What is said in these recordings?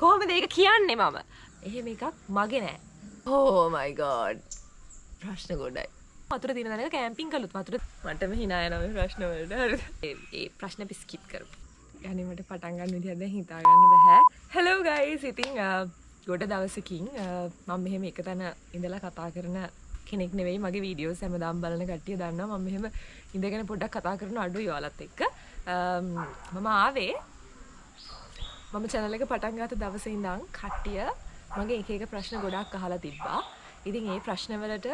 කොහොමද ඒක කියන්නේ මම? එහෙම එකක් මගේ නෑ. Oh my god. ප්‍රශ්න ගොඩයි. වතුර දින දැනක කැම්පින් කළොත් වතුර මටම hina යනවා මේ ප්‍රශ්න වලට. හරිද? ඒ ප්‍රශ්න අපි ස්කිප් කරමු. යන්නේමට පටන් ගන්න විදිහ දැන් හිතා ගන්න බෑ. Hello guys. ඉතින් ගොඩ දවසකින් මම මෙහෙම එක තැන ඉඳලා කතා කරන කෙනෙක් නෙවෙයි. මගේ වීඩියෝස් හැමදාම බලන කට්ටිය දන්නවා මම මෙහෙම ඉඳගෙන පොඩ්ඩක් කතා කරන අඩුයි ඔයාලත් එක්ක. මම ආවේ මම channel එක පටන් ගත්ත දවසේ ඉඳන් කට්ටිය මගේ එක එක ප්‍රශ්න ගොඩක් අහලා තිබ්බා. ඉතින් ඒ ප්‍රශ්න වලට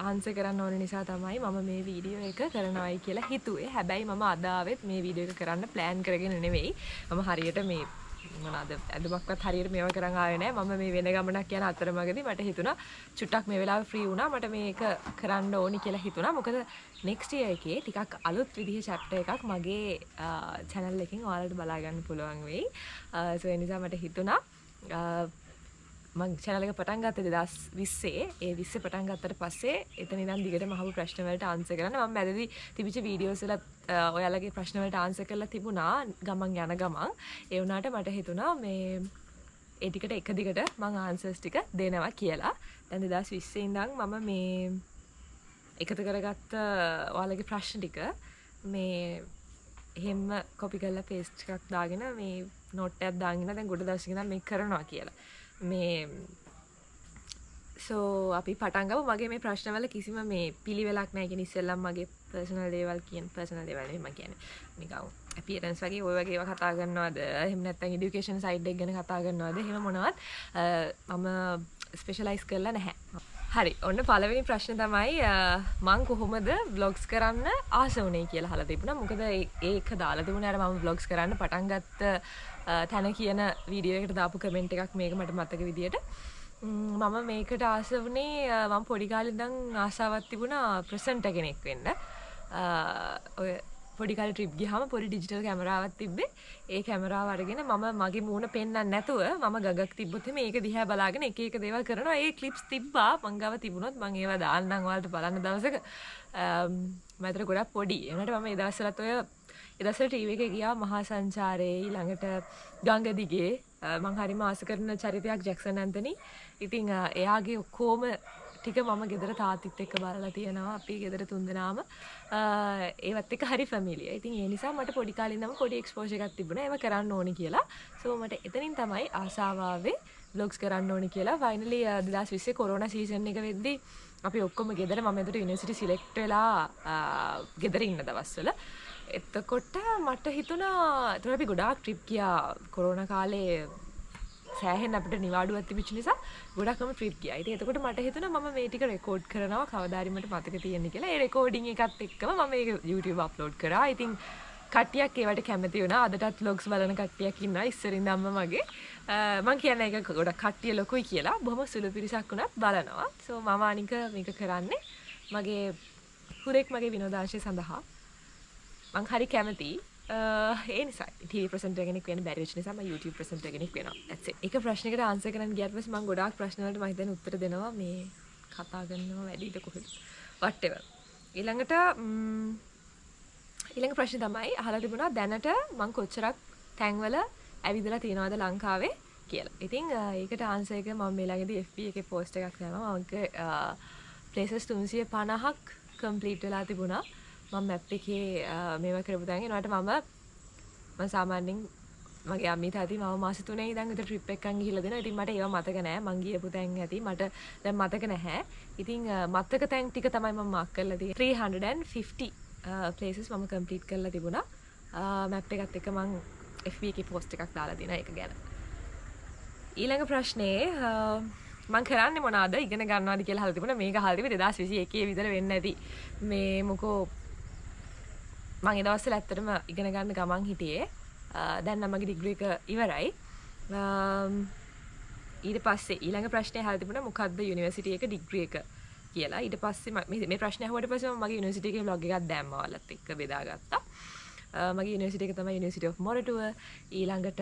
ආන්සර් කරන්න ඕන නිසා තමයි මම මේ වීඩියෝ එක කරනවායි කියලා හිතුවේ. හැබැයි මම අද ආවෙත් මේ වීඩියෝ එක කරන්න ප්ලෑන් කරගෙන නෙවෙයි. මම හරියට මේ මොනවාද ඇඳුමක්වත් හරියට මේව කරන් ආවේ නැහැ. මම මේ වෙන ගමනක් යන අතරමඟදී මට හිතුණා චුට්ටක් මේ වෙලාවේ ෆ්‍රී වුණා. මට මේක කරන්න ඕනි කියලා හිතුණා. මොකද next year එකේ ටිකක් අලුත් විදිහේ chapter එකක් මගේ channel එකෙන් ඔයාලට බලා ගන්න පුළුවන් වෙයි. so ඒ නිසා මට හිතුණා මම channel එක පටන් ගත්තේ 2020 ඒ 20 පටන් ගත්තට පස්සේ එතන ඉඳන් දිගටම අහපු ප්‍රශ්න වලට ආන්සර් කරන්න මම මැදදී තිබිච්ච වීඩියෝස් වල ඔයාලගේ ප්‍රශ්න වලට ආන්සර් කරලා තිබුණා ගමන් යන ගමන් ඒ වුණාට මට හිතුණා මේ ඒ ටිකට එක දිගට මම ආන්සර්ස් ටික දෙනවා කියලා දැන් 2020 ඉඳන් මම මේ එකතු කරගත්ත ඔයාලගේ ප්‍රශ්න ටික මේ එහෙම කොපි කරලා පේස්ට් එකක් දාගෙන මේ නෝට් එකක් දාගෙන දැන් ගොඩ දවසකින් ඉඳන් මේක කරනවා කියලා මේ අපි පටන් ගමු මගේ මේ ප්‍රශ්න වල කිසිම මේ පිළිවෙලක් නැහැ කියන ඉස්සෙල්ලම මගේ පර්සනල් දේවල් නෙමෙයි මම කියන්නේ නිකන් අපියරන්ස් වගේ ඔය වගේ ඒවා කතා කරනවද එහෙම නැත්නම් এডুকেෂන් සයිඩ් එක ගැන කතා කරනවද එහෙම මොනවත් මම ස්පෙෂලායිස් කරලා නැහැ හරි ඔන්න පළවෙනි ප්‍රශ්නේ තමයි මම කොහොමද vlogs කරන්න ආස වුනේ කියලා අහලා තිබුණා මොකද ඒක දාලා තිබුණේ අර මම vlogs කරන්න පටන් ගත්ත තැන කියන වීඩියෝ එකට දාපු කමෙන්ට් එකක් මේක මට මතක විදියට මම මේකට ආස වුණේ මම පොඩි කාලේ ඉඳන් ආසාවක් තිබුණා ප්‍රසන්ටර් කෙනෙක් වෙන්න ඔය පොඩි කාලේ ට්‍රිප් ගියාම පොඩි ඩිජිටල් කැමරාවක් තිබ්බේ ඒ කැමරාව අරගෙන මම මගේ මූණ පෙන්වන්න නැතුව මම ගගක් තිබ්බොත් මේක දිහා බලාගෙන එක එක දේවල් කරනවා ඒ ක්ලිප්ස් තිබ්බා මං ගාව තිබුණොත් මං ඒවා දාන්නම් ඔයාලට බලන්න දවසක මම අතට ගොඩක් පොඩි ඒනට මම ඒ දවස්වලත් ඔය එදසල ටීවී එකේ ගියා මහා සංචාරේ ඊළඟට ගංග දිගේ මම හරිම ආස කරන චරිතයක් ජැක්සන් ඇන්තනි. ඉතින් එයාගේ ඔක්කොම ටික මම ගෙදර තාත්තිත් එක්ක බලලා තියෙනවා. අපි ගෙදර තුන්දෙනාම ඒවත් එක්ක හරි ෆැමිලිය. ඉතින් ඒ නිසා මට පොඩි කාලේ ඉඳන්ම පොඩි එක්ස්පෝෂර් එකක් තිබුණා. ඒව කරන්න ඕනි කියලා. සෝ මට එතනින් තමයි ආසාව ආවේ vlogs කරන්න ඕනි කියලා. ෆයිනලි 2020 කොරෝනා සීසන් එක වෙද්දී අපි ඔක්කොම ගෙදර මම එතකොට යුනිවර්සිටි සිලෙක්ට් වෙලා ගෙදර ඉන්න දවස්වල එතකොට මට හිතුණා එතකොට අපි ගොඩාක් ට්‍රිප් ගියා කොරෝනා කාලේ සෑහෙන අපිට නිවාඩුවක් තිබිච්ච නිසා ගොඩක්ම ට්‍රිප් ගියා. ඉතින් එතකොට මට හිතුණා මම මේ ටික රෙකෝඩ් කරනවා කවදා හරි මට මතක තියෙන්න කියලා. ඒ රෙකෝඩින් එකත් එක්කම මම ඒක YouTube අප්ලෝඩ් කරා. ඉතින් කට්ටියක් ඒවට කැමති වුණා. අදටත් vlogs බලන කට්ටියක් ඉන්නවා ඉස්සරින්දම්ම මගේ. මම කියන්නේ ඒක ගොඩක් කට්ටිය ලොකුයි කියලා. බොහොම සුළු පිරිසක් වුණත් බලනවා. සෝ මම අනික මේක කරන්නේ මගේ හුරෙක් මගේ විනෝදාංශය සඳහා. මං හරි කැමති ඒ නිසා TV ප්‍රසන්ටර් කෙනෙක් වෙන්න බැරි වෙච්ච නිසා මම YouTube ප්‍රසන්ටර් කෙනෙක් වෙනවා. that's it. එක ප්‍රශ්නයකට ආන්සර් කරන්න ගියාට පස්සේ මම ගොඩාක් ප්‍රශ්න වලට මම හිතන්නේ උත්තර දෙනවා මේ කතා කරනවා වැඩිද කොහෙද whatever. ඊළඟ ප්‍රශ්නේ තමයි අහලා තිබුණා දැනට මං කොච්චරක් තැන්වල ඇවිදලා තියෙනවද ලංකාවේ කියලා. ඉතින් ඒකට ආන්සර් එක මම මේ ළඟදී FB එකේ post එකක් දානවා. මගේ places 350ක් complete වෙලා තිබුණා. මම මැප් එකේ මේවා කරපු තැන් ඒනට මම සාමාන්‍යයෙන් මගේ අම්මී තාත්ති මම මාස 3 ඉඳන් විතර ට්‍රිප් එකක් ගිහිල්ලා දෙනවා. ඉතින් මට ඒවා මතක නෑ. මං ගියපු තැන් ඇති මට දැන් මතක නැහැ. ඉතින් මතක තැන් ටික තමයි මම මාක් කරලා තියෙන්නේ. 350 places මම complete කරලා තිබුණා. මැප් එකත් එක්ක මං FB එකේ post එකක් දාලා දෙනවා ඒක ගැන. ඊළඟ ප්‍රශ්නේ මං කරන්නේ මොනවාද ඉගෙන ගන්නවාද කියලා අහලා තිබුණා. මේක අහලා තිබ්බේ 2021 විතර වෙන්න ඇති. මේ මොකෝ මං ඒ දවස්වල ඇත්තටම ඉගෙන ගන්න ගමන් හිටියේ. දැන් නම් මගේ ඩිග්‍රී එක ඉවරයි. ඊට පස්සේ ඊළඟ ප්‍රශ්නේ අහලා තිබුණා මොකද්ද යුනිවර්සිටි එක ඩිග්‍රී එක කියලා. ඊට පස්සේ මේ ප්‍රශ්නේ අහුවට පස්සේ මම මගේ යුනිවර්සිටි එකේ vlog එකක් දැම්මා ඔයාලත් එක්ක බෙදාගත්තා. මගේ යුනිවර්සිටි එක තමයි University of Moratuwa. ඊළඟට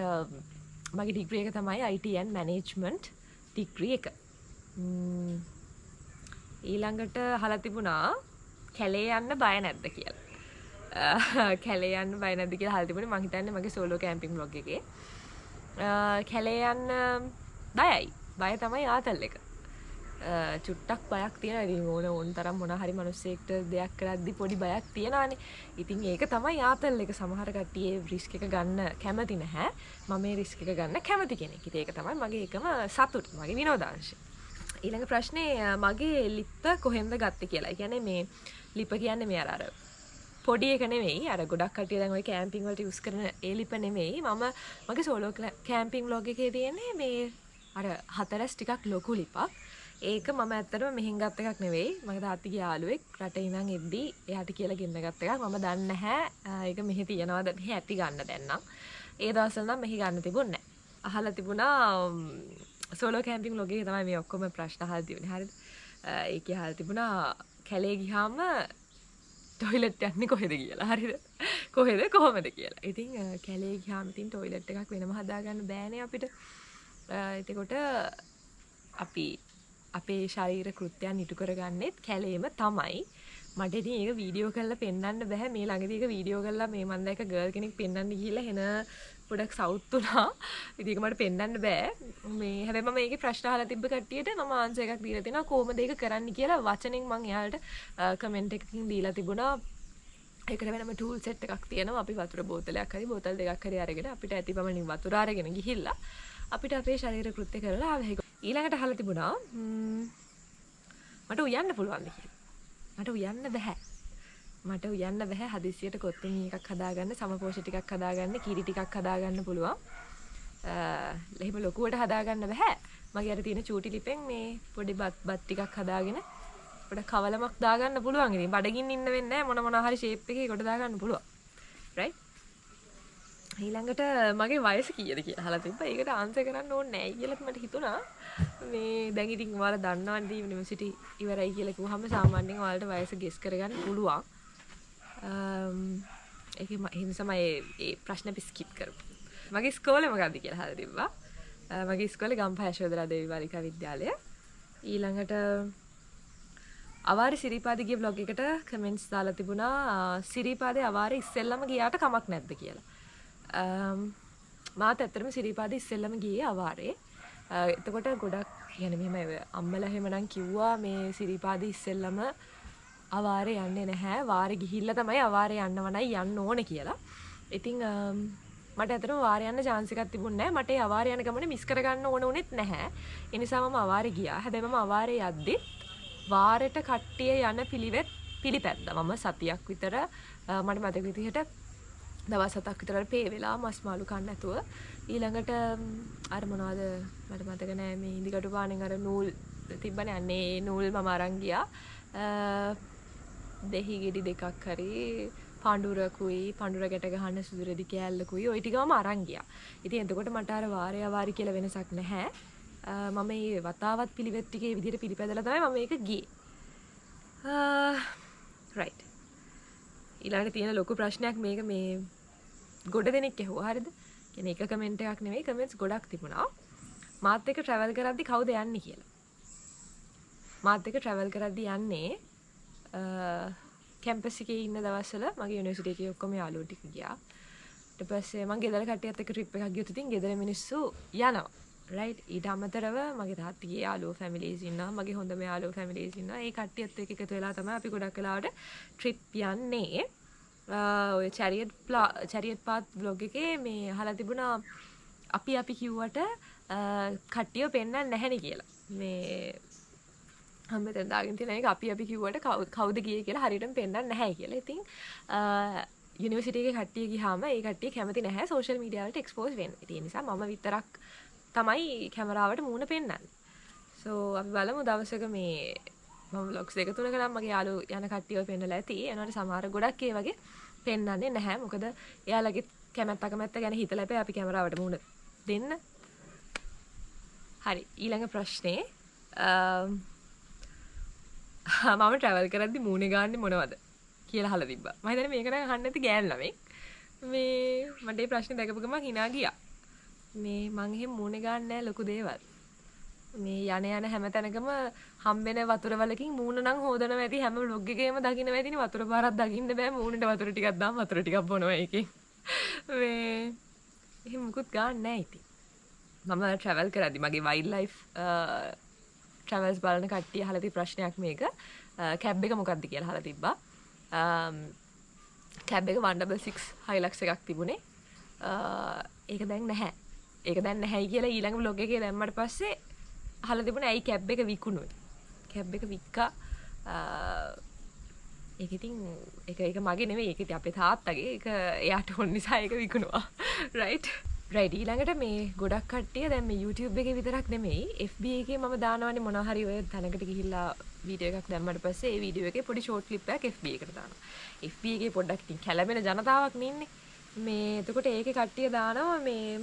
මගේ ඩිග්‍රී එක තමයි IT and Management ඩිග්‍රී එක. ඊළඟට අහලා තිබුණා කැලේ යන්න බය නැද්ද කියලා. කැලේ යන්න බය නැද්ද කියලා අහලා තිබුණේ මම හිතන්නේ මගේ සෝලෝ කැම්පින් vlog එකේ. කැලේ යන්න බයයි. බය තමයි ආතල් එක. චුට්ටක් බයක් තියෙනවා. ඉතින් ඕන තරම් මොන හරි මිනිස්සෙක්ට දෙයක් කරද්දි පොඩි බයක් තියෙනවානේ. ඉතින් ඒක තමයි ආතල් එක. සමහර කට්ටිය රිස්ක් එක ගන්න කැමති නැහැ. මම මේ රිස්ක් එක ගන්න කැමති කෙනෙක්. ඉතින් ඒක තමයි මගේ එකම සතුට. මගේ විනෝදාංශය. ඊළඟ ප්‍රශ්නේ මගේ ලිප්ප කොහෙන්ද ගත්තේ කියලා. ඒ කියන්නේ මේ ලිප කියන්නේ මේ අර පොඩි එක නෙවෙයි. අර ගොඩක් කට්ටිය දැන් ඔය කැම්පින් වලට යූස් කරන ඒ ලිප නෙවෙයි. මම මගේ සෝලෝ කැම්පින් ව්ලොග් එකේ තියෙන්නේ මේ අර හතරස් ටිකක් ලොකු ලිපක්. ඒක මම ඇත්තටම මෙහෙන් ගත්ත එකක් නෙවෙයි. මගේ තාත්තිගේ යාළුවෙක් රටේ ඉඳන් එද්දී එයාට කියලා ගෙන්න ගත්ත එකක්. මම දන්නේ නැහැ ඒක මෙහෙ තියනවාද මෙහෙ ඇති ගන්න දැන් නම්. ඒ දවස්වල නම් මෙහෙ ගන්න තිබුණේ නැහැ. අහලා තිබුණා සෝලෝ කැම්පින් ව්ලොග් එකේ තමයි මේ ඔක්කොම ප්‍රශ්න අහලා තිබුණේ. හරිද? ඒකේ අහලා තිබුණා කැලේ ගියාම ටොයිලට් යන්නේ කොහෙද කියලා. හරිද? කොහෙද කොහොමද කියලා. ඉතින් කැලේ ගියාම ඉතින් ටොයිලට් එකක් වෙනම හදාගන්න බෑනේ අපිට. එතකොට අපි අපේ ශරීර කෘත්‍යයන් ඉටු කරගන්නෙත් කැලේම තමයි. මට ඉතින් ඒක වීඩියෝ කරලා පෙන්වන්න බෑ. මේ ළඟදී ඒක වීඩියෝ කරලා මේ මන් දැක්ක ගර්ල් කෙනෙක් පෙන්වන්න ගිහිල්ලා එන පොඩක් සවුත් වුණා. ඉතින් ඒක මට පෙන්වන්න බෑ. මේ හැබැයි මම මේකේ ප්‍රශ්න අහලා තිබ්බ කට්ටියට මම ආන්සර් එකක් දීලා තිනවා කොහොමද ඒක කරන්න කියලා වචනෙන් මම එයාලට කමෙන්ට් එකකින් දීලා තිබුණා. ඒකට වෙනම ටූල් සෙට් එකක් තියෙනවා. අපි වතුර බෝතලයක් හරි බෝතල් දෙකක් හරි අරගෙන අපිට ඇති පමණින් වතුර අරගෙන ගිහිල්ලා අපිට අපේ ශරීර කෘත්‍ය කරලා ආවෙ. ඊළඟට අහලා තිබුණා මට උයන්න පුළුවන්ද කියලා. මට උයන්න බෑ. මට උයන්න බෑ. හදිස්සියට කොත්තුන් එකක් හදාගන්න, සමපෝෂ ටිකක් හදාගන්න, කිරි ටිකක් හදාගන්න පුළුවන්. එහෙම ලොකුවට හදාගන්න බෑ. මගේ අර තියෙන චූටි ලිපෙන් මේ පොඩි බත් ටිකක් හදාගෙන පොඩ කවලමක් දාගන්න පුළුවන්. ඉතින් බඩගින්න ඉන්න වෙන්නේ නැහැ. මොන හරි ෂේප් එකේ කොට දාගන්න පුළුවන්. right? ඊළඟට මගේ වයස කීයද කියලා අහලා තිබ්බා. ඒකට ආන්සර් කරන්න ඕනේ නැහැ කියලා මට හිතුණා. මේ දැන් ඉතින් ඔයාලා දන්නවනේ යුනිවර්සිටි ඉවරයි කියලා කිව්වහම සාමාන්‍යයෙන් ඔයාලට වයස ගෙස් කරගන්න පුළුවන්. ඒකේ ඒ නිසා මම ඒ ප්‍රශ්න අපි ස්කිප් කරමු. මගේ ඉස්කෝලේ මොකද්ද කියලා අහලා තිබ්බා. මගේ ඉස්කෝලේ ගම්පහ යශෝදරා දේවී බාලිකා විද්‍යාලය. ඊළඟට අවාරේ සිරිපාදේ බ්ලොග් එකට කමෙන්ට්ස් දාලා තිබුණා සිරිපාදේ අවාරේ ඉස්සෙල්ලම ගියාට කමක් නැද්ද කියලා. මාත් ඇත්තටම සිරිපාදේ ඉස්සෙල්ලම ගියේ අවාරේ. එතකොට ගොඩක් يعني මෙහෙම අම්මලා එහෙමනම් කිව්වා මේ සිරිපාදේ ඉස්සෙල්ලම අවාරේ යන්නේ නැහැ. වාරේ ගිහිල්ලා තමයි අවාරේ යන්නවනයි යන්න ඕනේ කියලා. ඉතින් මට ඇත්තටම වාරේ යන්න chance එකක් තිබුණේ නැහැ. මට ඒ අවාරේ යන ගමනේ මිස් කරගන්න ඕන උනේත් නැහැ. ඒ නිසා මම අවාරේ ගියා. හැබැයි මම අවාරේ යද්දි වාරෙට කට්ටිය යන පිළිවෙත් පිළිපැද්දා. මම සතියක් විතර මට මතක විදිහට දවස් 7ක් විතර පේ වෙලා මස් මාළු කන්න නැතුව ඊළඟට අර මොනවද මට මතක නෑ මේ ඉදිකටු පානෙන් අර නූල් තිබ්බනේ අන්නේ ඒ නූල් මම අරන් ගියා. දෙහි ගෙඩි දෙකක් හරි පඳුරකුයි පඳුර ගැට ගහන්න සුදු රෙදි කෑල්ලකුයි ওই ටිකම අරන් ගියා. ඉතින් එතකොට මට අර වාරය අවාරි කියලා වෙනසක් නැහැ. මම මේ වතාවත් පිළිවෙත් ටිකේ විදිහට පිළිපැදලා තමයි මම මේක ගියේ. right. ඊළඟට තියෙන ලොකු ප්‍රශ්නයක් මේක මේ ගොඩ දෙනෙක් ඇහුවා හරියද? කියන්නේ එක කමෙන්ට් එකක් නෙවෙයි කමෙන්ට්ස් ගොඩක් තිබුණා. මාත් එක්ක ට්‍රැවල් කරද්දි කවුද යන්නේ කියලා. මාත් එක්ක ට්‍රැවල් කරද්දි යන්නේ කැම්පස් එකේ ඉන්න දවස්වල මගේ යුනිවර්සිටි එකේ ඔක්කොම යාළුවෝ ටික ගියා. ඊට පස්සේ මම ගෙදර කට්ටියත් එක්ක ට්‍රිප් එකක් ගියොත් ඉතින් ගෙදර මිනිස්සු යනවා. right. ඊට අමතරව මගේ තාත්තිගේ යාළුවෝ ෆැමිලිස් ඉන්නවා. මගේ හොඳම යාළුවෝ ෆැමිලිස් ඉන්නවා. ඒ කට්ටියත් එක්ක එකතු වෙලා තමයි අපි ගොඩක් වෙලාවට ට්‍රිප් යන්නේ. ඔය චැරියට් පාත් බ්ලොග් එකේ මේ අහලා තිබුණා අපි කිව්වට කට්ටියව පෙන්නන්නේ නැහැනේ කියලා. මේ හැමතැන දාගෙන තියෙන එක අපි කිව්වට කවුද ගියේ කියලා හරියටම පෙන්නන්නේ නැහැ කියලා. ඉතින් යුනිවර්සිටි එකේ කට්ටිය ගියාම ඒ කට්ටිය කැමති නැහැ සෝෂල් මීඩියා වලට එක්ස්පෝස් වෙන්න. ඒ නිසා මම විතරක් තමයි කැමරාවට මූණ පෙන්නන්නේ. සෝ අපි බලමු දවසක මේ මම vlogs දෙක තුනක නම් මගේ යාළුවෝ යන කට්ටියව පෙන්නලා ඇති. එනවාට සමහර ගොඩක් ඒ වගේ පෙන්නන්නේ නැහැ. මොකද එයාලගේ කැමැත්ත ගැන හිතලා අපි කැමරාවට මූණ දෙන්න. හරි. ඊළඟ ප්‍රශ්නේ මම ට්‍රැවල් කරද්දි මූණේ ගාන්නේ මොනවද කියලා අහලා තිබ්බා. මම හිතන්නේ මේක නම් අහන්න නැති ගෑන් ළමෙක්. මේ මට මේ ප්‍රශ්නේ දැකපු ගමන් hina ගියා. මේ මං එහෙම මූණේ ගාන්නේ නැහැ ලොකු දේවල්. මේ යන හැම තැනකම හම්බෙන වතුර වලකින් මූණ නම් හොදනවා ඇති හැම vlog එකේම දකින්න වැදිනේ වතුර පාරක් දකින්න බෑ මූණට වතුර ටිකක් දාන්න වතුර ටිකක් බොනවා ඒකෙන්. මේ එහෙම මුකුත් ගාන්නේ නැහැ ඉතින්. මම ට්‍රැවල් කරද්දි මගේ වයිල්ඩ් ලයිෆ් ට්‍රැවල්ස් බලන කට්ටිය අහලා තිබ්බ ප්‍රශ්නයක් මේක. කැබ් එක මොකක්ද කියලා අහලා තිබ්බා. කැබ් එක 166 Hilux එකක් තිබුණේ. ඒක දැන් නැහැ. ඒක දැන් නැහැයි කියලා ඊළඟ බ්ලොග් එකේ දැම්මට පස්සේ අහලා තිබුණේ ඇයි කැබ් එක විකුණුවේ. කැබ් එක වික්කා. ඒක ඉතින් ඒක මගේ නෙවෙයි. ඒක ඉතින් අපේ තාත්තගේ. ඒක එයාට ඕන නිසා ඒක විකුණුවා. right? right ඊළඟට මේ ගොඩක් කට්ටිය දැන් මේ YouTube එකේ විතරක් නෙමෙයි FB එකේ මම දානවනේ මොනවා හරි ඔය තැනකට ගිහිල්ලා වීඩියෝ එකක් දැම්මට පස්සේ ඒ වීඩියෝ එකේ පොඩි ෂෝට් ක්ලිප් එකක් FB එකට දානවා. FB එකේ පොඩ්ඩක් ඉතින් කැළඹෙන ජනතාවක් නෙන්නේ. මේ එතකොට ඒකේ කට්ටිය දානවා මේ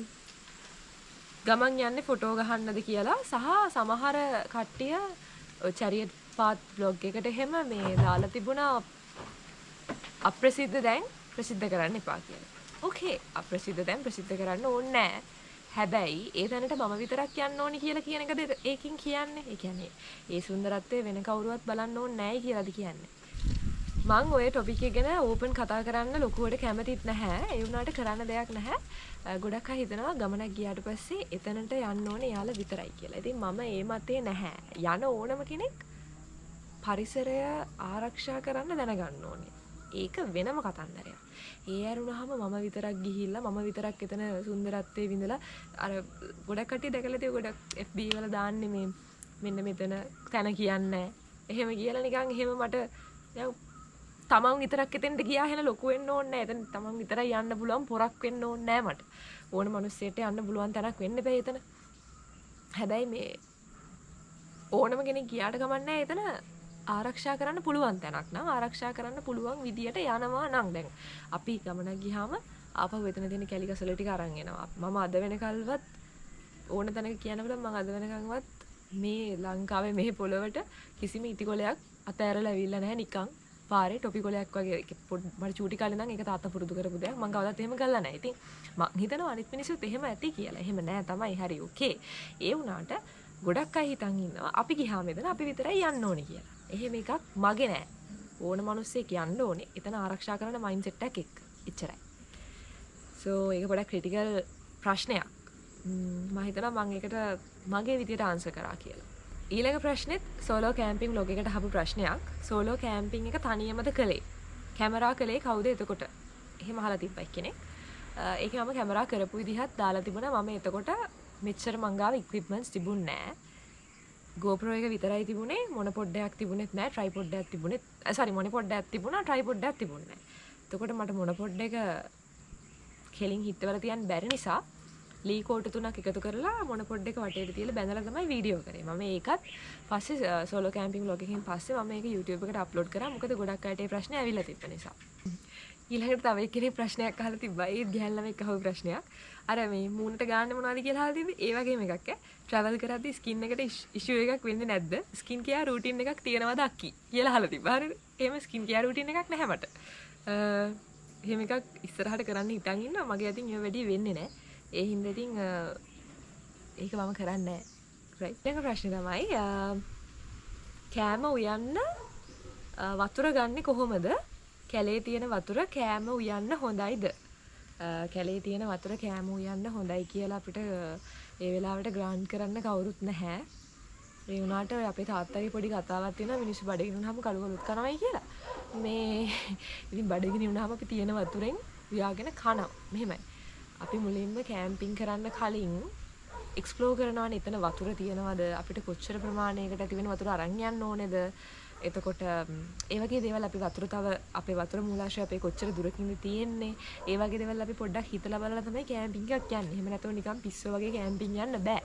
ගමන් යන්නේ ෆොටෝ ගහන්නද කියලා සහ සමහර කට්ටිය චැරියට් පාත් බ්ලොග් එකට එහෙම මේ දාලා තිබුණා අප්‍රසිද්ධ දැන් ප්‍රසිද්ධ කරන්න එපා කියලා. ඕකේ අප්‍රසිද්ධ දැන් ප්‍රසිද්ධ කරන්න ඕනේ නැහැ. හැබැයි ඒ තැනට මම විතරක් යන්න ඕනි කියලා කියන එකද ඒකින් කියන්නේ. ඒ කියන්නේ ඒ සුන්දරත්වය වෙන කවුරුවත් බලන්න ඕනේ නැහැ කියලාද කියන්නේ. මම ඔය ටොපික් එක ගැන ඕපන් කතා කරන්න ලොකුවට කැමතිත් නැහැ. ඒ වුණාට කරන්න දෙයක් නැහැ. ගොඩක් අය හිතනවා ගමනක් ගියාට පස්සේ එතනට යන්න ඕනේ යාලා විතරයි කියලා. ඉතින් මම ඒ මතේ නැහැ. යන ඕනම කෙනෙක් පරිසරය ආරක්ෂා කරන්න දැනගන්න ඕනේ. ඒක වෙනම කතන්දරයක්. ඒ ඇරුණාම මම විතරක් ගිහිල්ලා මම විතරක් එතන සුන්දරත්වයේ විඳලා අර ගොඩක් කට්ටිය දැකලා තියෙ ගොඩක් FB වල දාන්නේ මේ මෙන්න මෙතන තැන කියන්නේ. එහෙම කියලා නිකන් එහෙම මට දැන් තමන් විතරක් එතෙන්ට ගියා හැන ලොකු වෙන්න ඕනේ නැහැ. එතන තමන් විතරයි යන්න පුළුවන් පොරක් වෙන්න ඕනේ නැහැ මට. ඕන මිනිස්සෙට යන්න පුළුවන් තැනක් වෙන්න බෑ එතන. හැබැයි මේ ඕනම කෙනෙක් ගියාට කමක් නැහැ එතන ආරක්ෂා කරන්න පුළුවන් තැනක් නම් ආරක්ෂා කරන්න පුළුවන් විදියට යනවා නම් දැන් අපි ගමනක් ගියාම ආපහු එතන තියෙන කැලි කසල ටික අරන් එනවා. මම අද වෙනකල්වත් ඕන තැනක කියනකොට මම අද වෙනකන්වත් මේ ලංකාවේ මේ පොළොවට කිසිම ඉටිකොලයක් අතෑරලා ඇවිල්ලා නැහැ නිකන්. පාරේ ටොපි කොලයක් වගේ මට චූටි කාලේ නම් ඒක තාත්තා පුරුදු කරපු දෙයක්. මම කවදාවත් එහෙම කළා නැහැ. ඉතින් මම හිතනවා අනිත් මිනිස්සුත් එහෙම ඇති කියලා. එහෙම නෑ තමයි. හරි ඕකේ. ඒ වුණාට ගොඩක් අය හිතන් ඉන්නවා අපි ගියාම එතන අපි විතරයි යන්න ඕනේ කියලා. එහෙම එකක් මගේ නෑ. ඕන මිනිස්සෙක් යන්න ඕනේ. එතන ආරක්ෂා කරන මයින්ඩ්සෙට් එකක් එක්ක. එච්චරයි. සෝ ඒක පොඩක් ක්‍රිටිකල් ප්‍රශ්නයක්. මම හිතනවා මම ඒකට මගේ විදියට ආන්සර් කරා කියලා. ඊළඟ ප්‍රශ්නෙත් සෝලෝ කැම්පින් බ්ලොග් එකට අහපු ප්‍රශ්නයක්. සෝලෝ කැම්පින් එක තනියමද කළේ? කැමරා කළේ කවුද එතකොට? එහෙම අහලා තිබ්බයි කෙනෙක්. ඒකේ මම කැමරා කරපු විදිහත් දාලා තිබුණා. මම එතකොට මෙච්චර මංගාව ඉක්විප්මන්ට්ස් තිබුණේ නැහැ. GoPro එක විතරයි තිබුණේ. මොනොපොඩ් එකක් තිබුණෙත් නැහැ. ට්‍රයිපොඩ් එකක් තිබුණෙත් මොනොපොඩ් එකක් තිබුණා. ට්‍රයිපොඩ් එකක් තිබුණේ නැහැ. එතකොට මට මොනොපොඩ් එක කෙලින් හිටවල තියන්න බැරි නිසා ලී කෝටු තුනක් එකතු කරලා මොනොපොඩ් එක වටේට තියලා බැඳලා තමයි වීඩියෝ කරේ. මම ඒකත් පස්සේ සෝලෝ කැම්පින් බ්ලොග් එකකින් පස්සේ මම ඒක YouTube එකට අප්ලෝඩ් කරා. මොකද ගොඩක් අයට ඒ ප්‍රශ්නේ ඇවිල්ලා තිබ්බ නිසා. ඊළඟට තව එක්කෙනෙක් ප්‍රශ්නයක් අහලා තිබ්බා. ඒත් ගෑන් ළමෙක් අහපු ප්‍රශ්නයක්. අර මේ මූණට ගාන්න මොනවද කියලා අහලා තිබ්බේ. ඒ වගේම එකක් ඈ. ට්‍රැවල් කරද්දී ස්කින් එකට ඉෂුව එකක් වෙන්නේ නැද්ද? ස්කින් කෙයාර් රූටින් එකක් තියෙනවද අක්කි කියලා අහලා තිබ්බා. හරිද? එහෙම ස්කින් කෙයාර් රූටින් එකක් නැහැ මට. එහෙම එකක් ඉස්සරහට කරන්න හිතන් ඉන්නවා. මගේ අතින් ඒව වැඩි වෙන්නේ නැහැ. ඒ හින්දා ඉතින් ඒක මම කරන්නේ නැහැ. right. ඊළඟ ප්‍රශ්නේ තමයි කෑම උයන්න වතුර ගන්නෙ කොහොමද? කැලේ තියෙන වතුර කෑම උයන්න හොඳයිද? කැලේ තියෙන වතුර කෑම උයන්න හොඳයි කියලා අපිට ඒ වෙලාවට ග්‍රාන්ට් කරන්න කවුරුත් නැහැ. ඒ වුණාට අපේ තාත්තගේ පොඩි කතාවක් තියෙනවා මිනිස්සු බඩගිනි වුණාම කළුවලුත් කනවයි කියලා. මේ ඉතින් බඩගිනි වුණාම අපි තියෙන වතුරෙන් උයාගෙන කනවා. මෙහෙමයි. අපි මුලින්ම කැම්පින් කරන්න කලින් එක්ස්ප්ලෝර් කරනවානේ එතන වතුර තියෙනවද අපිට කොච්චර ප්‍රමාණයකට ඇති වෙන වතුර අරන් යන්න ඕනේද එතකොට ඒ වගේ දේවල් අපි වතුර තව අපේ වතුර මූලාශ්‍රය අපේ කොච්චර දුරකින්ද තියෙන්නේ ඒ වගේ දේවල් අපි පොඩ්ඩක් හිතලා බලලා තමයි කැම්පින් එකක් යන්නේ. එහෙම නැතුව නිකන් පිස්සෝ වගේ කැම්පින් යන්න බෑ.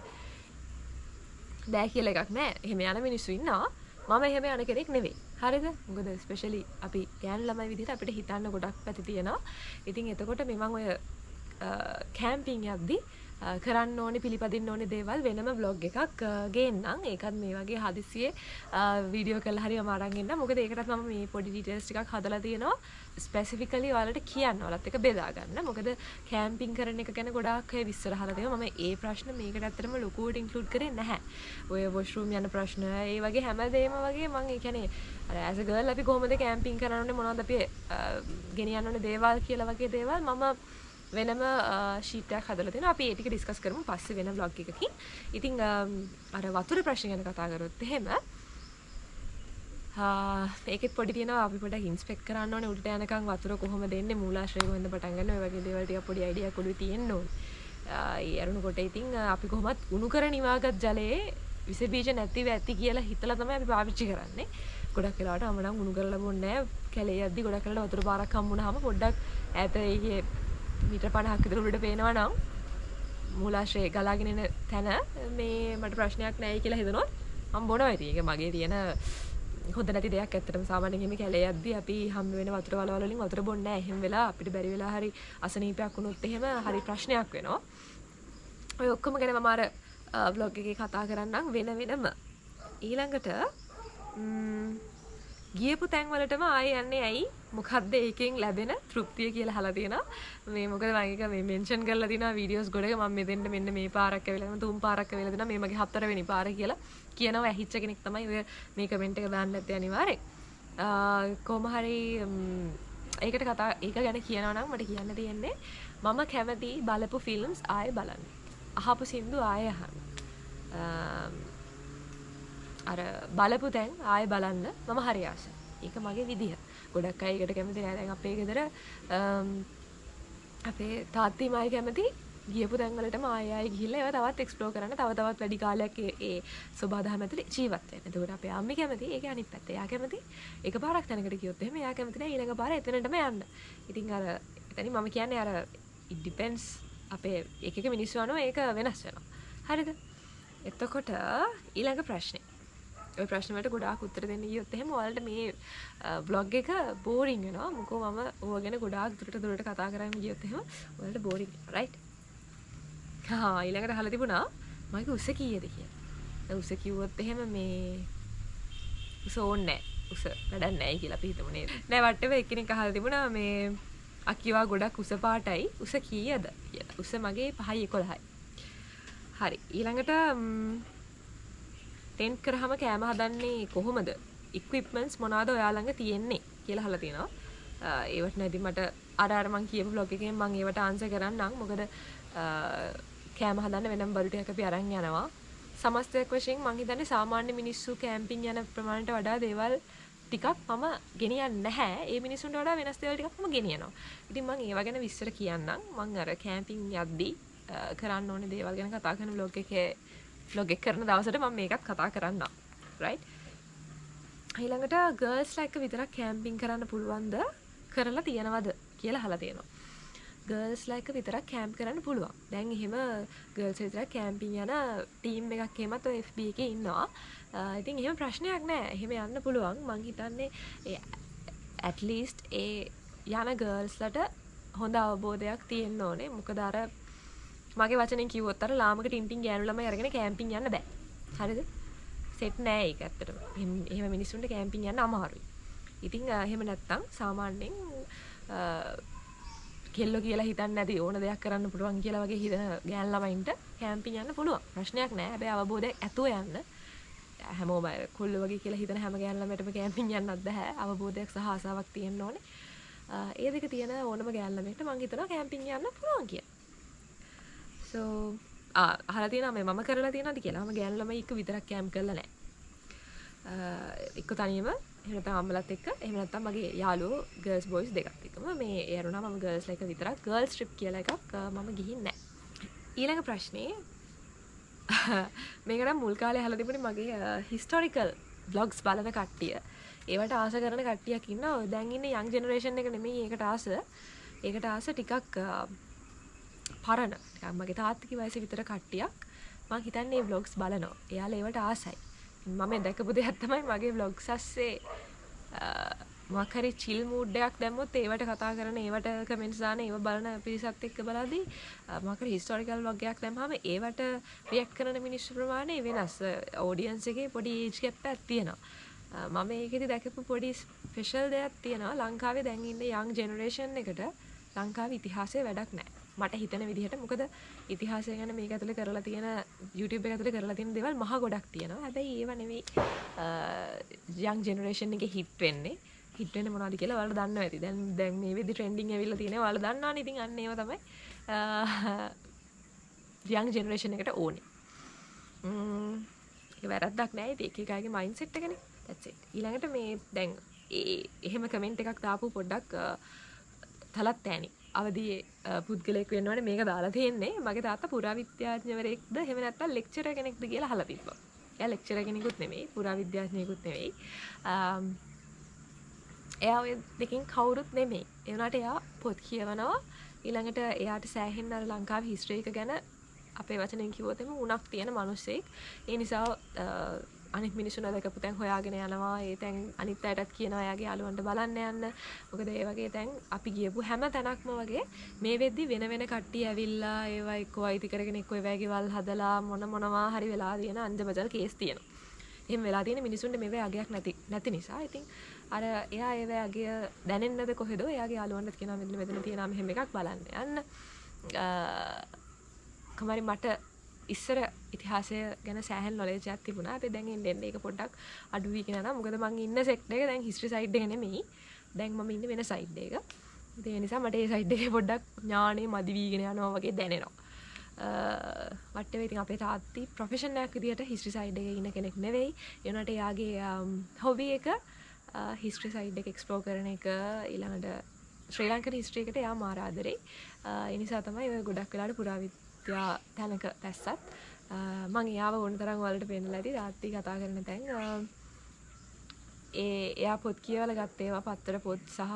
බෑ කියලා එකක් නෑ. එහෙම යන මිනිස්සු ඉන්නවා. මම එහෙම යන කෙනෙක් නෙවෙයි. හරිද? මොකද ස්පෙෂලි අපි ගෑනු ළමයි විදිහට අපිට හිතන්න ගොඩක් පැති තියෙනවා. ඉතින් එතකොට මම ඔය කැම්පින් යද්දී කරන්න ඕනේ පිළිපදින්න ඕනේ දේවල් වෙනම බ්ලොග් එකක් ගේන්නම්. ඒකත් මේ වගේ හදිස්සියේ වීඩියෝ කරලා හරි මම අරන් එන්න. මොකද ඒකටත් මම මේ පොඩි ඩීටේල්ස් ටිකක් හදලා තියෙනවා. ස්පෙસિෆිකලි ඔයාලට කියන්න ඔයාලත් එක බෙදා ගන්න. මොකද කැම්පින් කරන එක ගැන ගොඩාක් අය විස්තර අහලා තියෙනවා. මම ඒ ප්‍රශ්න මේකට ඇත්තටම ලොකුවට ඉන්ක්ලූඩ් කරේ නැහැ. ඔය වොෂ්රූම් යන ප්‍රශ්න ඒ වගේ හැමදේම වගේ මම ඒ කියන්නේ අර ඇස් අ ගර්ල් අපි කොහොමද කැම්පින් කරන්න ඕනේ මොනවද අපි ගෙනියන්න ඕනේ දේවල් කියලා වගේ දේවල් මම වෙනම ෂීට් එකක් හදලා තියෙනවා. අපි ඒ ටික ඩිස්කස් කරමු පස්සේ වෙන vlog එකකින්. ඉතින් අර වතුර ප්‍රශ්න ගැන කතා කරොත් එහෙම ඒකෙත් පොඩි තියෙනවා අපි පොඩ්ඩක් ඉන්ස්පෙක්ට් කරන්න ඕනේ උඩට යනකම් වතුර කොහොමද එන්නේ මූලාශ්‍රය කොහෙන්ද පටන් ගන්න ඔය වගේ දේවල් ටික පොඩි අයිඩියා කොළුවේ තියෙන්න ඕනේ. ඒ අරුණකොට ඉතින් අපි කොහොමත් උණු කර නිවාගත් ජලයේ විස බීජ නැතිව ඇති කියලා හිතලා තමයි අපි පාවිච්චි කරන්නේ. ගොඩක් වෙලාවට මම නම් උණු කරලා බොන්නේ නැහැ. කැලේ යද්දි ගොඩක් වෙලාවට වතුර පාරක් හම්බුනහම පොඩ්ඩක් ඈත ඒකේ මීටර් 50ක් විතර උඩට පේනවා නම් මූලාශ්‍රයේ ගලාගෙන එන තැන මේ මට ප්‍රශ්නයක් නැහැ කියලා හිතනොත් මම බොනවා. ඉතින් ඒක මගේ තියෙන හොඳ නැති දෙයක් ඇත්තටම සාමාන්‍යයෙන් මේ කැලේ යද්දි අපි හම්බ වෙන වතුර වලවල් වලින් වතුර බොන්නේ නැහැ. එහෙම වෙලා අපිට බැරි වෙලා හරි අසනීපයක් වුණොත් එහෙම හරි ප්‍රශ්නයක් වෙනවා. ඔය ඔක්කොම ගැන මම අර vlog එකේ කතා කරන්නම් වෙන වෙනම. ඊළඟට ගියපු තැන් වලටම ආයෙ යන්නේ ඇයි? මොකද්ද ඒකෙන් ලැබෙන තෘප්තිය කියලා අහලා තියෙනවා. මේ මොකද මම ඒක මේ මෙන්ෂන් කරලා තියෙනවා වීඩියෝස් ගොඩක මම මෙතෙන්ට මෙන්න මේ පාරක් ඇවිල්ලා මම තුන් පාරක් ඇවිල්ලා දෙනවා මේ මගේ හතරවෙනි පාර කියලා කියනවා. ඇහිච්ච කෙනෙක් තමයි ඔය මේ කමෙන්ට් එක දාන්න නැත්තේ අනිවාර්යෙන්. කොහොම හරි ඒක ගැන කියනවා නම් මට කියන්න තියෙන්නේ මම කැමති බලපු ෆිල්ම්ස් ආයෙ බලන්න. අහපු සින්දු ආයෙ අහන්න. අර බලපු තැන් ආයෙ බලන්න මම හරි ආසයි. ඒක මගේ විදිහ. ගොඩක් අය ඒකට කැමති නෑ. දැන් අපේ ගෙදර අපේ තාත්ති මායි කැමති ගියපු තැන් වලටම ආයෙ ආයෙ ගිහිල්ලා ඒවා තවත් එක්ස්ප්ලෝර් කරන්න තව තවත් වැඩි කාලයක් ඒ සබදාම ඇතුලේ ජීවත් වෙන්න. එතකොට අපේ අම්මි කැමති ඒකේ අනිත් පැත්ත. එයා කැමති එකපාරක් තැනකට ගියොත් එහෙම එයා කැමති නෑ ඊළඟ පාර එතනටම යන්න. ඉතින් අර එතනින් මම කියන්නේ අර it depends අපේ එක එක මිනිස්සු අනුව ඒක වෙනස් වෙනවා. හරිද? එතකොට ඊළඟ ප්‍රශ්නේ ඔය ප්‍රශ්න වලට ගොඩාක් උත්තර දෙන්න ගියොත් එහෙම ඔයාලට මේ vlog එක බෝරින් වෙනවා. මොකෝ මම ඕවා ගැන ගොඩාක් දුරට කතා කරන්න ගියොත් එහෙම ඔයාලට බෝරින් වෙනවා. රයිට්? ඊළඟට අහලා තිබුණා මගේ උස කීයද කියලා. උස කිව්වොත් එහෙම මේ උස ඕනේ නැහැ. උස වැඩක් නැහැ කියලා අපි හිතමු නේද? නෑ වට්ටව එක්කෙනෙක් අහලා තිබුණා මේ අකිවා ගොඩක් උස පාටයි උස කීයද කියලා. උස මගේ 5යි 11යි. හරි. ඊළඟට ටෙන්ට් කරාම කෑම හදන්නේ කොහොමද? ඉක්විප්මන්ට්ස් මොනවාද ඔයා ළඟ තියෙන්නේ කියලා අහලා තිනවා. ඒවට නැති මට අර මං කියපු vlog එකෙන් මං ඒවට ආන්සර් කරන්නම්. මොකද කෑම හදන්න වෙනම බඩු ටිකක් අපි අරන් යනවා. සමස්තයක් වශයෙන් මං හිතන්නේ සාමාන්‍ය මිනිස්සු කැම්පින් යන ප්‍රමාණයට වඩා දේවල් ටිකක් මම ගෙනියන්නේ නැහැ. ඒ මිනිස්සුන්ට වඩා වෙනස් දේවල් ටිකක් මම ගෙනියනවා. ඉතින් මං ඒවා ගැන විස්තර කියන්නම්. මං අර කැම්පින් යද්දී කරන්න ඕනේ දේවල් ගැන කතා කරන vlog එක කරන දවසට මම මේකත් කතා කරන්නම්. right? ඊළඟට ගර්ල්ස්ලා එක්ක විතරක් කැම්පින් කරන්න පුළුවන්ද? කරලා තියනවද කියලා අහලා තියෙනවා. ගර්ල්ස්ලා එක්ක විතරක් කැම්ප් කරන්න පුළුවන්. දැන් එහෙම ගර්ල්ස් විතරක් කැම්පින් යන ටීම් එකක් එහෙමත් ඔය FB එකේ ඉන්නවා. ඉතින් එහෙම ප්‍රශ්නයක් නෑ. එහෙම යන්න පුළුවන්. මං හිතන්නේ at least ඒ යන ගර්ල්ස්ලට හොඳ අවබෝධයක් තියෙන්න ඕනේ. මොකද අර මගේ වචනෙන් කිව්වොත් අර ලාමක ටින්ටින් ගෑනු ළමයි අරගෙන කැම්පින් යන්න බෑ. හරිද? සෙට් නෑ ඒක ඇත්තටම. එහෙම මිනිස්සුන්ට කැම්පින් යන්න අමාරුයි. ඉතින් එහෙම නැත්තම් සාමාන්‍යයෙන් කෙල්ලෝ කියලා හිතන්නේ නැති ඕන දෙයක් කරන්න පුළුවන් කියලා වගේ හිතන ගෑනු ළමයින්ට කැම්පින් යන්න පුළුවන්. ප්‍රශ්නයක් නෑ. හැබැයි අවබෝධයක් ඇතුව යන්න. හැමෝම කොල්ලෝ වගේ කියලා හිතන හැම ගෑනු ළමයටම කැම්පින් යන්නත් බෑ. අවබෝධයක් සහ ආසාවක් තියෙන්න ඕනේ. ඒ දෙක තියෙන ඕනම ගෑනු ළමයට මම හිතනවා කැම්පින් යන්න පුළුවන් කියලා. so අහලා තියෙනවා මේ මම කරලා තියෙනවද කියලා. මම ගෑනු ළමයි එක්ක විතරක් කැම්ප් කරලා නැහැ. එක්ක තනියම එහෙම නැත්නම් අම්මලත් එක්ක එහෙම නැත්නම් මගේ යාළුවෝ ගර්ල්ස් බොයිස් දෙකත් එක්කම මේ ඒ අරුණා මම ගර්ල්ස්ලා එක විතරක් ගර්ල්ස් ට්‍රිප් කියලා එකක් මම ගිහින් නැහැ. ඊළඟ ප්‍රශ්නේ මේක නම් මුල් කාලේ අහලා තිබුණේ මගේ හිස්ටොරිකල් vlogs බලන කට්ටිය. ඒවට ආස කරන කට්ටියක් ඉන්නවා. දැන් ඉන්නේ young generation එක නෙමෙයි ඒකට ආස. ඒකට ආස ටිකක් පරණ මගේ තාත්තගේ වයසේ විතර කට්ටියක් මම හිතන්නේ මේ vlogs බලනවා. එයාලා ඒවට ආසයි. මම දැකපු දෙයක් තමයි මගේ vlogs ඇස්සේ මොකක් හරි chill mood එකක් දැම්මොත් ඒවට කතා කරන ඒවට comments දාන ඒව බලන පිරිසත් එක්ක බලද්දී මොකක් හරි historical vlog එකක් දැම්මම ඒවට react කරන මිනිස්සු ප්‍රමාණය වෙනස්. audience එකේ පොඩි age gap එකක් තියෙනවා. මම ඒකෙදි දැකපු පොඩි special දෙයක් තියෙනවා. ලංකාවේ දැන් ඉන්න young generation එකට ලංකාවේ ඉතිහාසය වැඩක් නැහැ. මට හිතන විදිහට මොකද ඉතිහාසය ගැන මේක ඇතුලේ කරලා තියෙන YouTube එක ඇතුලේ කරලා තියෙන දේවල් මහ ගොඩක් තියෙනවා. හැබැයි ඒව නෙවෙයි young generation එකේ hit වෙන්නේ. හිට වෙන්නේ මොනවද කියලා ඔයාලා දන්නවා ඇති. දැන් මේ වෙද්දි ට්‍රෙන්ඩින් ඇවිල්ලා තියෙනවා. ඔයාලා දන්නවනේ. ඉතින් අන්න ඒව තමයි young generation එකට ඕනේ. ඒක වැරද්දක් නෑ. ඒක එක එකගේ මයින්ඩ්සෙට් එකනේ. that's it. ඊළඟට මේ දැන් එහෙම කමෙන්ට් එකක් දාපු පොඩ්ඩක් තලත් ෑනි. අවදී පුද්ගලයෙක් වෙන්න ඕනේ මේක දාලා තියෙන්නේ. මගේ තාත්තා පුරාවිද්‍යාඥවරයෙක්ද එහෙම නැත්නම් ලෙක්චරර් කෙනෙක්ද කියලා අහලා තිබ්බා. එයා ලෙක්චරර් කෙනෙකුත් නෙමෙයි, පුරාවිද්‍යාඥයෙකුත් නෙමෙයි. එයා ඔය දෙකෙන් කවුරුත් නෙමෙයි. ඒ වුණාට එයා පොත් කියවනවා. ඊළඟට එයාට සෑහෙන්න අර ලංකාවේ හිස්ටරි එක ගැන අපේ වචනෙන් කිව්වොත් එමු උණක් තියෙන මිනිස්සෙක්. ඒ නිසා අනිත් මිනිස්සු නැදකපු තැන් හොයාගෙන යනවා. ඒ තැන් අනිත් අයටත් කියනවා එයාගේ යාළුවන්ට බලන්න යන්න. මොකද ඒ වගේ තැන් අපි ගියපු හැම තැනක්ම වගේ මේ වෙද්දි වෙන වෙන කට්ටිය ඇවිල්ලා ඒවා එක්ක අයිති කරගෙන එක්ක ඒ වගේ වල් හදලා මොනවා හරි වෙලා තියෙන අංජබජල් කේස් තියෙනවා. එහෙම වෙලා තියෙන මිනිසුන්ට මේවේ අගයක් නැති නිසා ඉතින් අර එයා ඒවේ අගය දැනෙන්නද කොහෙද එයාගේ යාළුවන්ට කියනවා මෙතන තියෙනවා මෙහෙම එකක් බලන්න යන්න. කමරි මට ඉස්සර ඉතිහාසය ගැන සෑහෙන නොලෙජ් එකක් තිබුණා. අපි දැන් එන්න ඒක පොඩ්ඩක් අඩු වීගෙන යනවා. මොකද මං ඉන්න සෙක්ටර් එක දැන් හිස්ටරි සයිඩ් එක නෙමෙයි. දැන් මම ඉන්නේ වෙන සයිඩ් එක. ඒ නිසා මට මේ සයිඩ් එකේ පොඩ්ඩක් ඥානෙ මදි වීගෙන යනවා වගේ දැනෙනවා. වටේ ඉතින් අපේ තාත්ති ප්‍රොෆෙෂන් එකක් විදියට හිස්ටරි සයිඩ් එකේ ඉන්න කෙනෙක් නෙවෙයි. ඒ වුණාට එයාගේ හොබි එක හිස්ටරි සයිඩ් එක එක්ස්ප්ලෝර් කරන එක ඊළඟට ශ්‍රී ලංකන් හිස්ටරි එකට එයා මාර ආදරේ. ඒ නිසා තමයි ඔය ගොඩක් වෙලාට පුරාවිද්‍යා තැනක දැස්සත් මං එයාව ඕන තරම් වලට පෙන්නලා ඇති තාත්ති කතා කරන තැන් එයා පොත් කියවලා ගත්ත ඒවා පත්තර පොත් සහ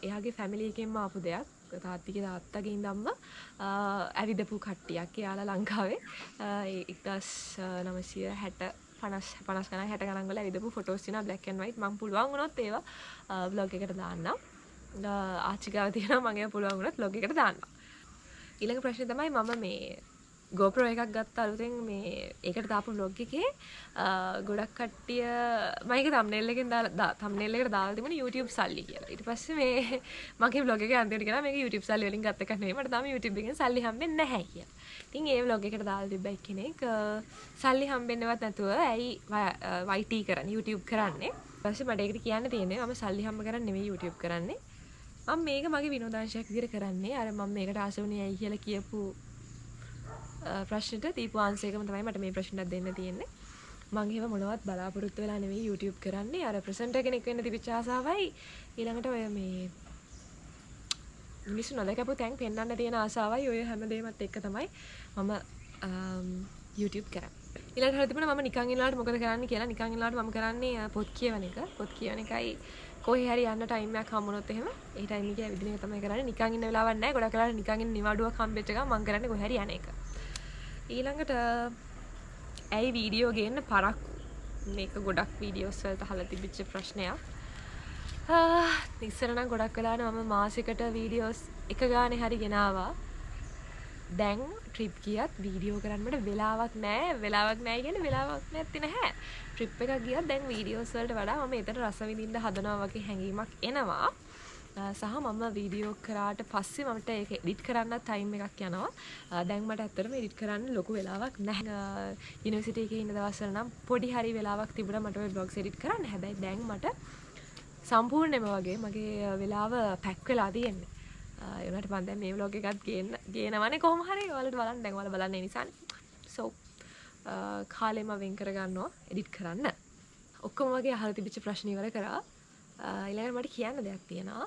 එයාගේ ෆැමිලි එකෙන්ම ආපු දෙයක්. තාත්තිගේ තාත්තගේ ඉඳන්ම ඇවිදපු කට්ටියක් එයාලා ලංකාවේ 1960 50 ගණන් 60 ගණන් වල ඇවිදපු ෆොටෝස් තියෙනවා black and white. මම පුළුවන් වුණොත් ඒවා vlog එකට දාන්නම්. ආච්චිගාව තියෙනවා මම ඒවා පුළුවන් වුණොත් vlog එකට දාන්නම්. ඊළඟ ප්‍රශ්නේ තමයි මම මේ GoPro එකක් ගත්ත අලුතෙන් මේ ඒකට දාපු vlog එකේ ගොඩක් කට්ටිය මම ඒක thumbnail එකෙන් දාලා thumbnail එකට දාලා තිබුණේ YouTube සල්ලි කියලා. ඊට පස්සේ මේ මගේ vlog එකේ අන්තිමට කියනවා මේක YouTube සල්ලි වලින් ගත්ත එකක් නෙවෙයි මට තාම YouTube එකෙන් සල්ලි හම්බෙන්නේ නැහැ කියලා. ඉතින් ඒ vlog එකට දාලා තිබ්බ එක්කෙනෙක් සල්ලි හම්බෙන්නවත් නැතුව ඇයි YT කරන්නේ YouTube කරන්නේ. ඊට පස්සේ මට ඒකට කියන්න තියෙන්නේ මම සල්ලි හම්බ කරන්නේ නෙවෙයි YouTube කරන්නේ. මම මේක මගේ විනෝදාංශයක් විදිහට කරන්නේ. අර මම මේකට ආස වුණේ ඇයි කියලා කියපු ප්‍රශ්නෙට දීපු ආන්සර් එකම තමයි මට මේ ප්‍රශ්නට දෙන්න තියෙන්නේ. මම ඒව මොනවත් බලාපොරොත්තු වෙලා නෙවෙයි YouTube කරන්නේ. අර ප්‍රසන්ටර් කෙනෙක් වෙන්න තිබිච්ච ආසාවයි ඊළඟට ඔය මේ මිනිස්සු නොදකපු තැන් පෙන්වන්න තියෙන ආසාවයි ඔය හැමදේමත් එක්ක තමයි මම YouTube කරන්නේ. ඊළඟට හරි තිබුණා මම නිකන් ඉන්නලාට මොකද කරන්නේ කියලා. නිකන් ඉන්නලාට මම කරන්නේ පොත් කියවන එක. පොත් කියවන එකයි කොහේ හරි යන්න ටයිම් එකක් හම්බුනොත් එහෙම ඒ ටයිම් එකේ ඇවිදින එක තමයි කරන්නේ. නිකන් ඉන්න වෙලාවක් නැහැ. ගොඩක් වෙලාවට නිකන් ඉන්න නිවාඩුවක් හම්බෙච්ච ගමන් මම කරන්නේ කොහේ හරි යන එක. ඊළඟට ඇයි වීඩියෝ ගේන්න පරක් මේක ගොඩක් වීඩියෝස් වලට අහලා තිබිච්ච ප්‍රශ්නයක්. ඉස්සර නම් ගොඩක් වෙලාවට මම මාසෙකට වීඩියෝස් එක ගානේ හරි ගෙනාවා. දැන් ට්‍රිප් ගියත් වීඩියෝ කරන්න මට වෙලාවක් නැහැ. වෙලාවක් නැහැ කියන්නේ වෙලාවක් නැති නැහැ. ට්‍රිප් එකක් ගියත් දැන් වීඩියෝස් වලට වඩා මම ඒතර රස විඳින්න හදනවා වගේ හැඟීමක් එනවා. සහ මම වීඩියෝ කරාට පස්සේ මට ඒක එඩිට් කරන්න ටයිම් එකක් යනවා. දැන් මට ඇත්තටම එඩිට් කරන්න ලොකු වෙලාවක් නැහැ. යුනිවර්සිටි එකේ ඉන්න දවස්වල නම් පොඩි හරි වෙලාවක් තිබුණා මට ඔය බ්ලොග්ස් එඩිට් කරන්න. හැබැයි දැන් මට සම්පූර්ණයෙන්ම වගේ මගේ වෙලාව පැක් වෙලා තියෙන්නේ. ඒ වුණාට මම දැන් මේ vlog එකත් ගේනවනේ කොහොම හරි ඔයාලට බලන්න. දැන් ඔයාලා බලන්නේ නිසානේ. so කාලෙම වෙන් කරගන්නවා එඩිට් කරන්න. ඔක්කොම වගේ අහලා තිබිච්ච ප්‍රශ්න ඉවර කරා. ඊළඟට මට කියන්න දෙයක් තියෙනවා.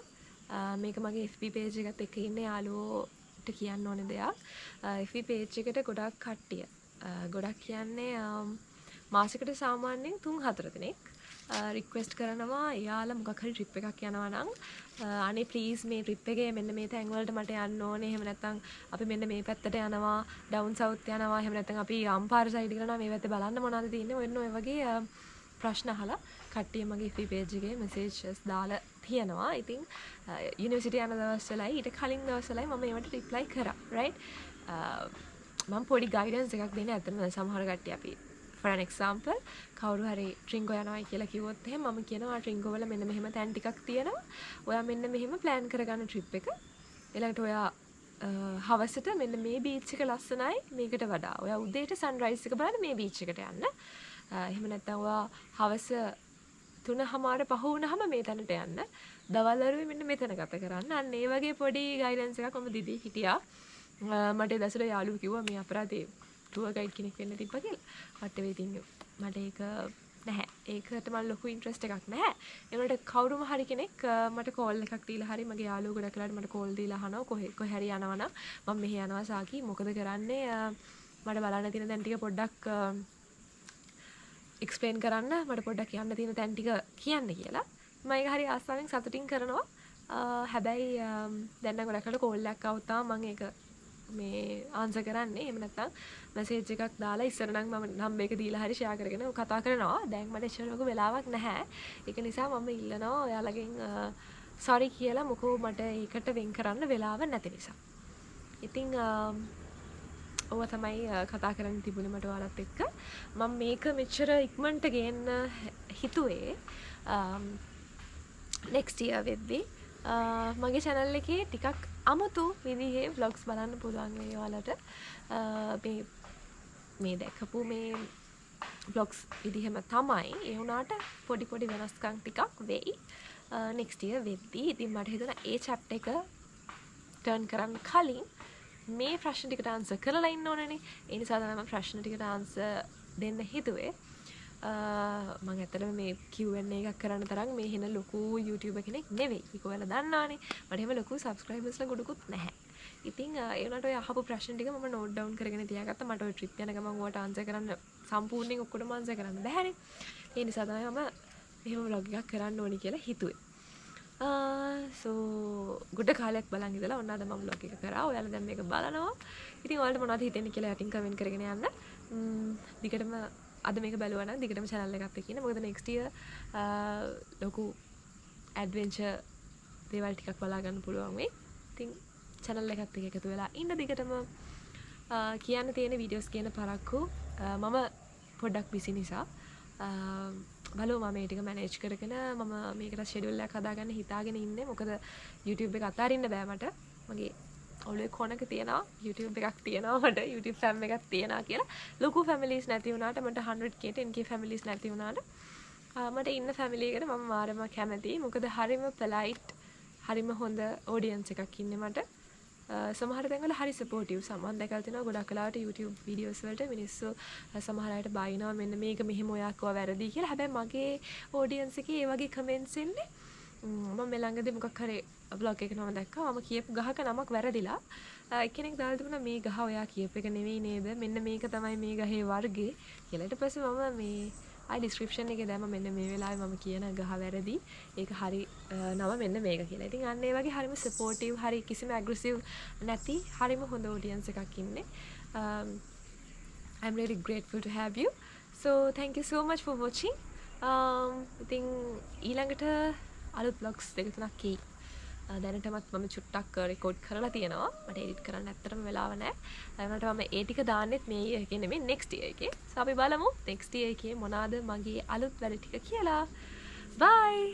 මේක මගේ FB page එකත් එක්ක ඉන්න යාළුවෝට කියන්න ඕනේ දෙයක්. FB page එකට ගොඩක් කට්ටිය ගොඩක් කියන්නේ මාසෙකට සාමාන්‍යයෙන් 3-4 දෙනෙක් රික්වෙස්ට් කරනවා එයාලා මොකක් හරි ට්‍රිප් එකක් යනවා නම් අනේ ප්ලීස් මේ ට්‍රිප් එකේ මෙන්න මේ තැන් වලට මට යන්න ඕනේ. එහෙම නැත්නම් අපි මෙන්න මේ පැත්තට යනවා, ඩවුන් සවුත් යනවා. එහෙම නැත්නම් අපි අම්පාර සයිඩ් එකට යනවා. මේ පැත්තේ බලන්න මොනවද තියෙන්නේ. ඔය වගේ ප්‍රශ්න අහලා කට්ටිය මගේ FB page එකේ messages දාලා තියෙනවා. ඉතින් යුනිවර්සිටි යන දවස්වලයි ඊට කලින් දවස්වලයි මම ඒවට reply කරා. right? මම පොඩි guidance එකක් දෙන්න ඇත්තටම සමහර කට්ටිය අපි for an example කවුරු හරි ට්‍රින්ගෝ යනවා කියලා කිව්වොත් එහෙනම් මම කියනවා ට්‍රින්ගෝ වල මෙන්න මෙහෙම තැන් ටිකක් තියෙනවා. ඔයා මෙන්න මෙහෙම plan කරගන්න trip එක. ඊළඟට ඔයා හවසට මෙන්න මේ beach එක ලස්සනයි මේකට වඩා. ඔයා උදේට sunrise එක බලන්න මේ beach එකට යන්න. එහෙම නැත්නම් ඔයා හවස 3:00 5 වුණාම මේ තැනට යන්න. දවල්වරුවේ මෙන්න මෙතන ගත කරන්න. අන්න ඒ වගේ පොඩි ගයිඩන්ස් එකක් මම දීදී හිටියා. මට දැසට යාළුවෝ කිව්වා මේ අපරාධේ ටුවර් ගයිඩ් කෙනෙක් වෙන්න තිබ්බා කියලා. මට ඉතින් මට ඒක නැහැ. ඒකට මම ලොකු ඉන්ට්‍රස්ට් එකක් නැහැ. ඒ වලට කවුරුම හරි කෙනෙක් මට කෝල් එකක් දීලා හරි මගේ යාළුවෝ ගොඩක් වෙලාවට මට කෝල් දීලා අහනවා කොහේ හරි යනවා නම් මම මෙහෙ යනවා සාකි මොකද කරන්නේ මට බලන්න තියෙන දැන් ටික පොඩ්ඩක් එක්ස්ප්ලේන් කරන්න මට පොඩ්ඩක් යන්න තියෙන තැන් ටික කියන්න කියලා. මම ඒක හරි ආසාවෙන් සතුටින් කරනවා. හැබැයි දැන් නම් ගොඩක් වෙලාවට කෝල් එකක් આવුත් තාම මම ඒක මේ ආන්සර් කරන්නේ. එහෙම නැත්නම් මැසේජ් එකක් දාලා ඉස්සර නම් මම නම්බර් එක දීලා හරි ෂෙයා කරගෙන කතා කරනවා. දැන් මට එච්චර ලොකු වෙලාවක් නැහැ. ඒක නිසා මම ඉල්ලනවා ඔයාලගෙන් සෝරි කියලා මොකෝ මට ඒකට වෙන් කරන්න වෙලාව නැති නිසා. ඉතින් ඔය තමයි කතා කරන්න තිබුණේ මට ඔයාලත් එක්ක. මම මේක මෙච්චර ඉක්මනට ගේන්න හිතුවේ next year වෙද්දී මගේ channel එකේ ටිකක් අමුතු විදිහේ vlogs බලන්න පුළුවන් වෙයි ඔයාලට. මේ දැකපු මේ vlogs විදිහම තමයි. ඒ වුණාට පොඩි වෙනස්කම් ටිකක් වෙයි next year වෙද්දී. ඉතින් මට හිතුණා ඒ chapter එක turn කරන්න කලින් මේ ප්‍රශ්න ටිකට ආන්සර් කරලා ඉන්න ඕනනේ. ඒ නිසා තමයි මම ප්‍රශ්න ටිකට ආන්සර් දෙන්න හිතුවේ. මම ඇත්තටම මේ Q&A එකක් කරන්න තරම් මේ හෙන ලොකු YouTuber කෙනෙක් නෙවෙයි. ඒක ඔයාලා දන්නවනේ. මට එහෙම ලොකු subscribersලා ගොඩකුත් නැහැ. ඉතින් ඒ වුණාට ඔය අහපු ප්‍රශ්න ටික මම note down කරගෙන තියාගත්තා. මට ඔය trip යන ගමන් ඔයාලට ආන්සර් කරන්න සම්පූර්ණයෙන් ඔක්කොටම ආන්සර් කරන්න බැහැනේ. ඒ නිසා තමයි මම මෙහෙම vlog එකක් කරන්න ඕනි කියලා හිතුවේ. so ගොඩ කාලයක් බලන් ඉඳලා ඔන්න අද මම vlog එක කරා. ඔයාලා දැන් මේක බලනවා. ඉතින් ඔයාලට මොනවද හිතෙන්නේ කියලා යටින් කමෙන්ට් කරගෙන යන්න. දිගටම අද මේක බැලුවා නම් දිගටම channel එකත් එක්ක ඉන්න. මොකද next year ලොකු adventure දේවල් ටිකක් බලා ගන්න පුළුවන් වෙයි. ඉතින් channel එකත් එක්ක එකතු වෙලා ඉන්න දිගටම කියන්න තියෙන videos කියන පරක්කු මම පොඩ්ඩක් busy නිසා බලමු මම මේ ටික manage කරගෙන මම මේකට schedule එකක් හදාගන්න හිතාගෙන ඉන්නේ. මොකද YouTube එක අතාරින්න බෑ මට. මගේ ඔළුවේ කොනක තියෙනවා YouTube එකක් තියෙනවා මට YouTube fam එකක් තියෙනවා කියලා. ලොකු families නැති වුණාට මට 100k 10k families නැති වුණාට මට ඉන්න family එකට මම මාරම කැමතියි. මොකද හරිම polite හරිම හොඳ audience එකක් ඉන්නේ මට. සමහර තැන්වල හරි සපෝටිව්. සමහර දැකලා තිනවා ගොඩක් වෙලාවට YouTube videos වලට මිනිස්සු සමහර අයට බයිනවා මෙන්න මේක මෙහෙම ඔයා කව වැරදි කියලා. හැබැයි මගේ audience එකේ ඒ වගේ comments එන්නේ මම ළඟදී මොකක් හරි vlog එකක නම දැක්කා. මම කියපු ගහක නමක් වැරදිලා. එක්කෙනෙක් දාලා තිබුණා මේ ගහ ඔයා කියපු එක නෙවෙයි නේද? මෙන්න මේක තමයි මේ ගහේ වර්ගය කියලා. ඊට පස්සේ මම මේ ආයි description එකේ දැම්ම මෙන්න මේ වෙලාවේ මම කියන ගහ වැරදි. ඒක හරි නම මෙන්න මේක කියලා. ඉතින් අන්න ඒ වගේ හරිම supportive හරි කිසිම aggressive නැති හරිම හොඳ audience එකක් ඉන්නේ. I'm really grateful to have you. So thank you so much for watching. ඉතින් ඊළඟට අලුත් vlogs දෙක තුනක් එයි. දැනටමත් මම චුට්ටක් රෙකෝඩ් කරලා තියෙනවා. මට එඩිට් කරන්න ඇත්තටම වෙලාව නැහැ. ඒ වුණාට මම ඒ ටික දාන්නෙත් මේ year එකේ නෙමෙයි next year එකේ. So අපි බලමු next year එකේ මොනවාද මගේ අලුත් වැඩ ටික කියලා. Bye.